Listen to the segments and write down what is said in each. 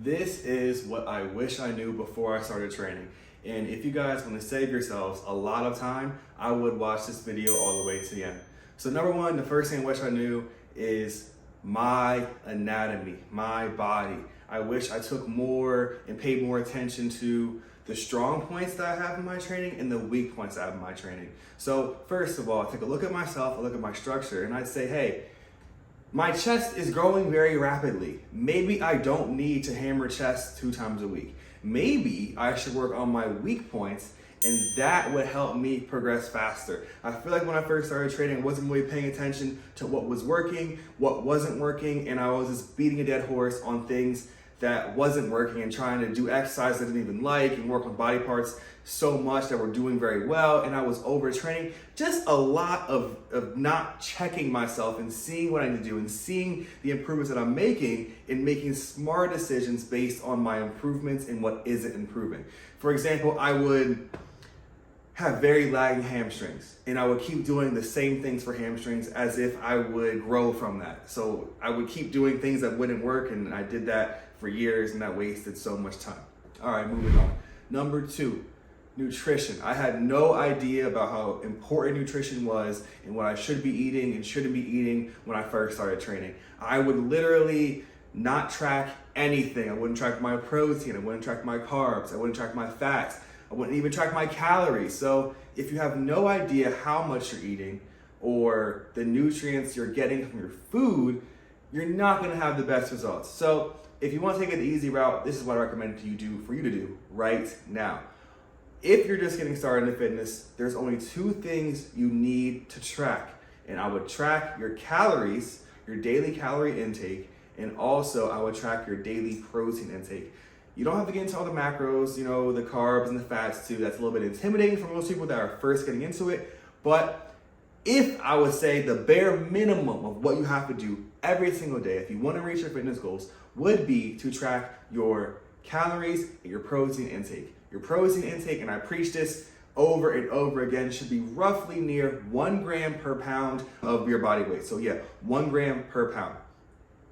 This is what I wish I knew before I started training. And if you guys want to save yourselves a lot of time, I would watch this video all the way to the end. So number one, the first thing I wish I knew is my anatomy, my body. I wish I took more and paid more attention to the strong points that I have in my training and the weak points I have in my training. So first of all, take a look at myself, a look at my structure, and I'd say, hey, my chest is growing very rapidly. Maybe I don't need to hammer chest 2 times a week. Maybe I should work on my weak points, and that would help me progress faster. I feel like when I first started training, I wasn't really paying attention to what was working, what wasn't working, and I was just beating a dead horse on things that wasn't working and trying to do exercise I didn't even like and work on body parts so much that were doing very well, and I was overtraining. Just a lot of not checking myself and seeing what I need to do and seeing the improvements that I'm making and making smart decisions based on my improvements and what isn't improving. For example, I would have very lagging hamstrings, and I would keep doing the same things for hamstrings as if I would grow from that. So I would keep doing things that wouldn't work, and I did that for years, and that wasted so much time. All right, moving on. Number 2, nutrition. I had no idea about how important nutrition was and what I should be eating and shouldn't be eating when I first started training. I would literally not track anything. I wouldn't track my protein, I wouldn't track my carbs, I wouldn't track my fats, I wouldn't even track my calories. So if you have no idea how much you're eating or the nutrients you're getting from your food, you're not gonna have the best results. So if you want to take it the easy route, this is what I recommend for you to do right now. If you're just getting started in fitness, there's only 2 things you need to track. And I would track your calories, your daily calorie intake, and also I would track your daily protein intake. You don't have to get into all the macros, the carbs and the fats too. That's a little bit intimidating for most people that are first getting into it. But if I would say the bare minimum of what you have to do every single day, if you want to reach your fitness goals, would be to track your calories and your protein intake. Your protein intake, and I preach this over and over again, should be roughly near 1 gram per pound of your body weight. So yeah, 1 gram per pound.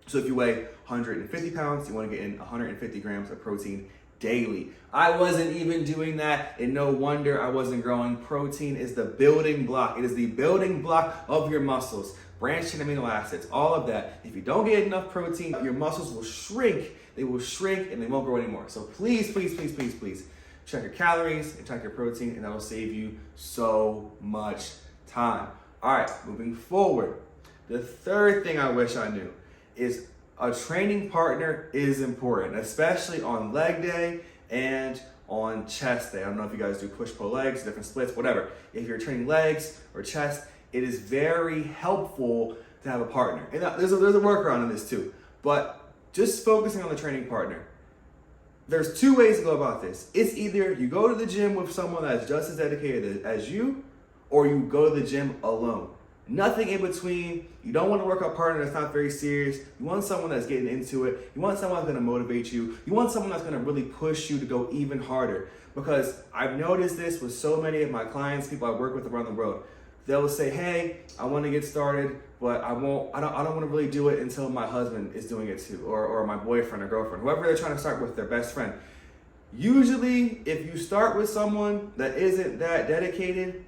So if you weigh 150 pounds, you want to get in 150 grams of protein daily. I wasn't even doing that, and no wonder I wasn't growing. Protein is the building block. It is the building block of your muscles. Branched chain amino acids, all of that. If you don't get enough protein, your muscles will shrink. They will shrink and they won't grow anymore. So please, please, please, please, please check your calories and check your protein, and that will save you so much time. All right, moving forward. The third thing I wish I knew is a training partner is important, especially on leg day and on chest day. I don't know if you guys do push-pull legs, different splits, whatever. If you're training legs or chest, it is very helpful to have a partner. And there's a workaround in this too, but just focusing on the training partner. There's 2 ways to go about this. It's either you go to the gym with someone that's just as dedicated as you, or you go to the gym alone. Nothing in between. You don't want to work out partner that's not very serious. You want someone that's getting into it. You want someone that's going to motivate you. You want someone that's going to really push you to go even harder. Because I've noticed this with so many of my clients, people I work with around the world. They'll say, hey, I want to get started, but I don't want to really do it until my husband is doing it too, or my boyfriend or girlfriend, whoever they're trying to start with, their best friend. Usually, if you start with someone that isn't that dedicated,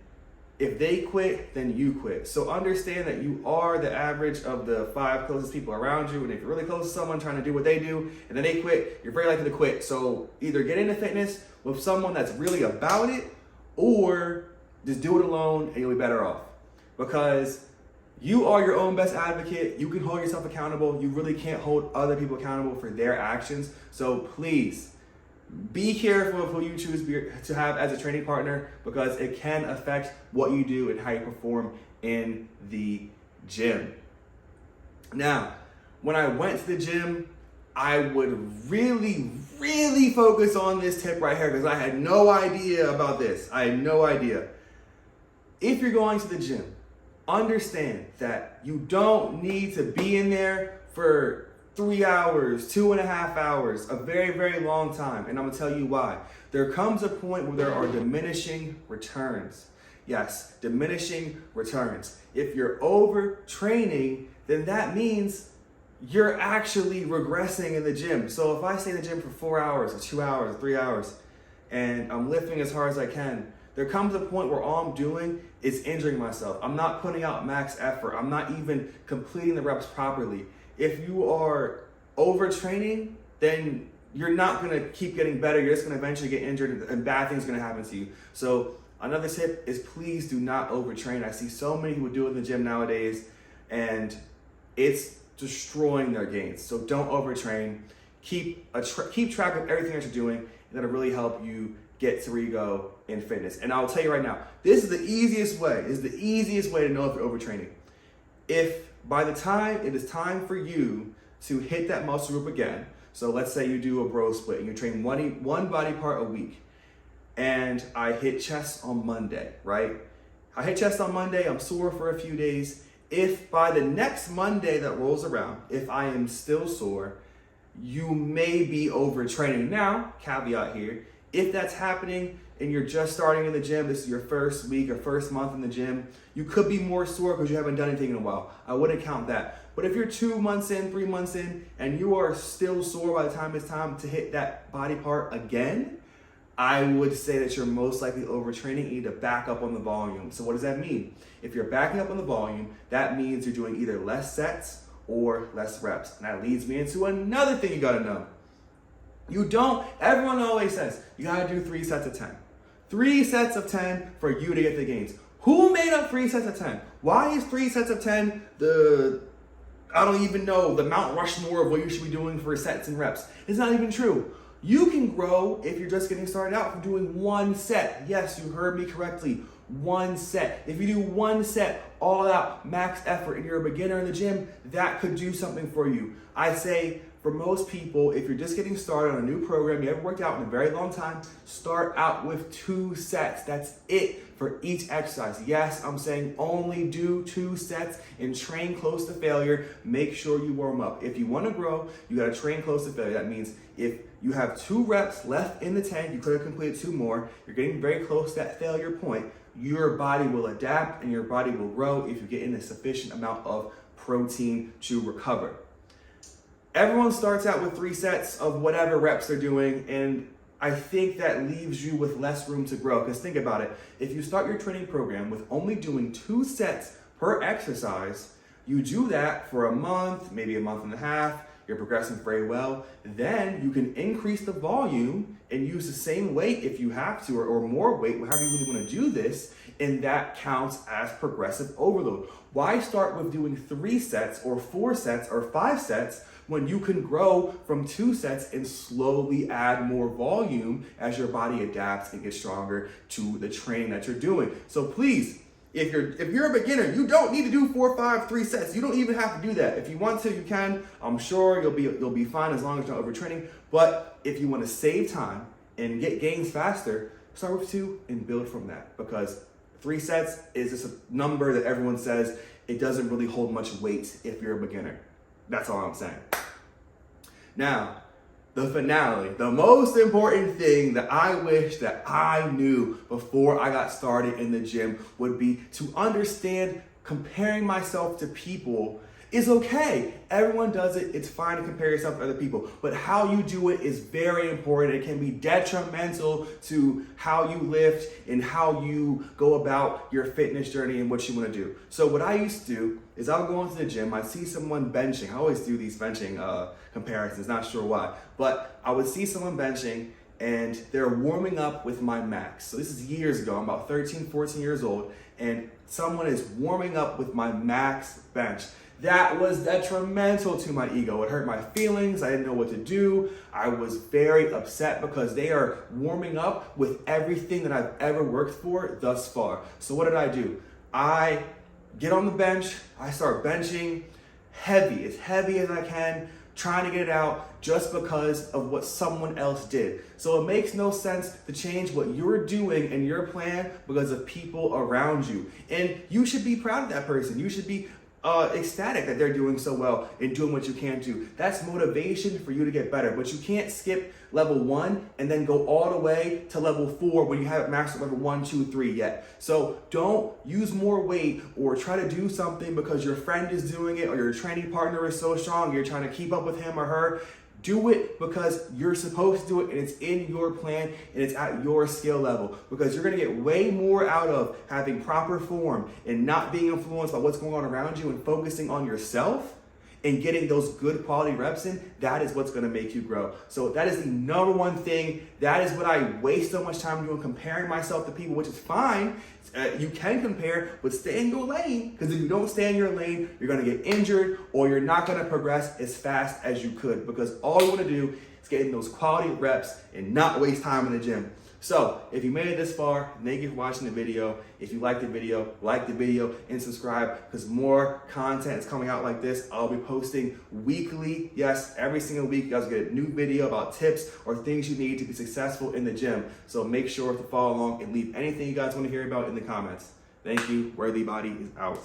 if they quit, then you quit. So understand that you are the average of the 5 closest people around you, and if you're really close to someone trying to do what they do, and then they quit, you're very likely to quit. So either get into fitness with someone that's really about it, or just do it alone and you'll be better off. Because you are your own best advocate. You can hold yourself accountable. You really can't hold other people accountable for their actions. So please be careful of who you choose to have as a training partner, because it can affect what you do and how you perform in the gym. Now, when I went to the gym, I would really, really focus on this tip right here, because I had no idea about this. I had no idea. If you're going to the gym, understand that you don't need to be in there for 3 hours, 2.5 hours, a very, very long time. And I'm gonna tell you why. There comes a point where there are diminishing returns. Yes, diminishing returns. If you're overtraining, then that means you're actually regressing in the gym. So if I stay in the gym for 4 hours or 2 hours or 3 hours and I'm lifting as hard as I can, there comes a point where all I'm doing is injuring myself. I'm not putting out max effort. I'm not even completing the reps properly. If you are overtraining, then you're not gonna keep getting better. You're just gonna eventually get injured and bad things are gonna happen to you. So another tip is please do not overtrain. I see so many people do it in the gym nowadays and it's destroying their gains. So don't overtrain. Keep track of everything that you're doing, and that'll really help you get to where you go in fitness. And I'll tell you right now, this is the easiest way. This is the easiest way to know if you're overtraining. If by the time it is time for you to hit that muscle group again, so let's say you do a bro split and you train one body part a week, and I hit chest on Monday, right? I hit chest on Monday, I'm sore for a few days. If by the next Monday that rolls around, if I am still sore, you may be overtraining. Now, caveat here, if that's happening and you're just starting in the gym, this is your first week or first month in the gym, you could be more sore because you haven't done anything in a while. I wouldn't count that. But if you're 2 months in, 3 months in, and you are still sore by the time it's time to hit that body part again, I would say that you're most likely overtraining. You need to back up on the volume. So what does that mean? If you're backing up on the volume, that means you're doing either less sets or less reps. And that leads me into another thing you gotta know. Everyone always says, you gotta do 3 sets of 10. 3 sets of 10 for you to get the gains. Who made up 3 sets of 10? Why is 3 sets of 10 I don't even know, the Mount Rushmore of what you should be doing for sets and reps? It's not even true. You can grow if you're just getting started out from doing 1 set. Yes, you heard me correctly. 1 set. If you do 1 set, all out, max effort, and you're a beginner in the gym, that could do something for you. I say for most people, if you're just getting started on a new program, you haven't worked out in a very long time, start out with 2 sets. That's it for each exercise. Yes, I'm saying only do 2 sets and train close to failure. Make sure you warm up. If you want to grow, you got to train close to failure. That means if you have 2 reps left in the tank, you could have completed 2 more, you're getting very close to that failure point, your body will adapt and your body will grow if you get in a sufficient amount of protein to recover. Everyone starts out with 3 sets of whatever reps they're doing, and I think that leaves you with less room to grow. Because think about it, if you start your training program with only doing 2 sets per exercise, you do that for a month, maybe a month and a half, you're progressing very well, then you can increase the volume and use the same weight if you have to, or more weight, however you really want to do this, and that counts as progressive overload. Why start with doing 3 sets or 4 sets or 5 sets when you can grow from 2 sets and slowly add more volume as your body adapts and gets stronger to the training that you're doing? So please, if you're a beginner, you don't need to do 4, 5, 3 sets. You don't even have to do that. If you want to, you can. I'm sure you'll be fine as long as you're not overtraining. But if you want to save time and get gains faster, start with 2 and build from that. Because 3 sets is just a number that everyone says. It doesn't really hold much weight if you're a beginner. That's all I'm saying. Now, the finale, the most important thing that I wish that I knew before I got started in the gym would be to understand comparing myself to people is okay. Everyone does it. It's fine to compare yourself to other people. But how you do it is very important. It can be detrimental to how you lift and how you go about your fitness journey and what you want to do. So what I used to do is I would go into the gym. I'd see someone benching. I always do these benching comparisons, not sure why. But I would see someone benching and they're warming up with my max. So this is years ago. I'm about 13, 14 years old. And someone is warming up with my max bench. That was detrimental to my ego. It hurt my feelings. I didn't know what to do. I was very upset because they are warming up with everything that I've ever worked for thus far. So what did I do? I get on the bench. I start benching heavy, as heavy as I can, trying to get it out just because of what someone else did. So it makes no sense to change what you're doing and your plan because of people around you. And you should be proud of that person. You should be ecstatic that they're doing so well and doing what you can do. That's motivation for you to get better. But you can't skip level 1 and then go all the way to level 4 when you haven't mastered level 1, 2, 3 yet. So don't use more weight or try to do something because your friend is doing it or your training partner is so strong, you're trying to keep up with him or her. Do it because you're supposed to do it and it's in your plan and it's at your skill level, because you're going to get way more out of having proper form and not being influenced by what's going on around you and focusing on yourself and getting those good quality reps in. That is what's going to make you grow. So that is the number one thing. That is what I waste so much time doing, comparing myself to people, which is fine. You can compare, but stay in your lane, because if you don't stay in your lane, you're going to get injured or you're not going to progress as fast as you could, because all you want to do is get in those quality reps and not waste time in the gym. So if you made it this far, thank you for watching the video. If you liked the video, like the video and subscribe, because more content is coming out like this. I'll be posting weekly. Yes, every single week you guys will get a new video about tips or things you need to be successful in the gym. So make sure to follow along and leave anything you guys want to hear about in the comments. Thank you. Worthy Body is out.